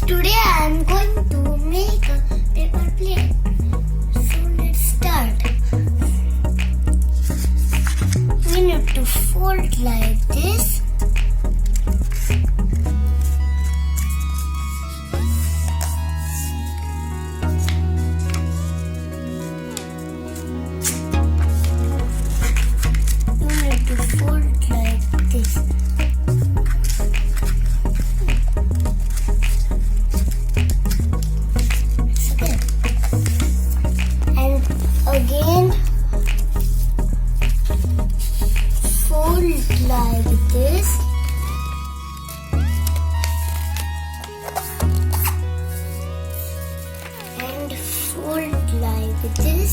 Today I am going to make a paper plane. So let's start. We need to fold like this. You need to fold like this. Again, fold like this. And fold like this.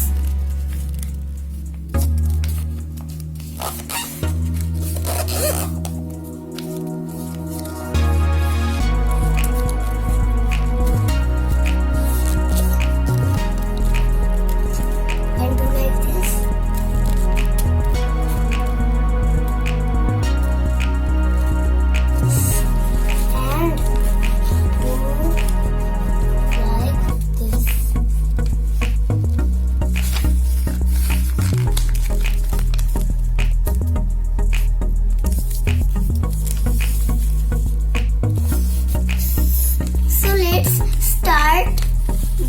Start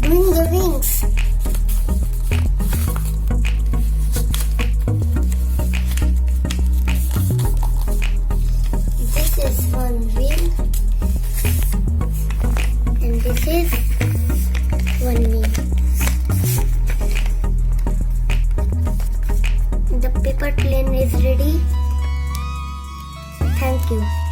doing the wings. This is one wing and this is one wing. The paper plane is ready. Thank you.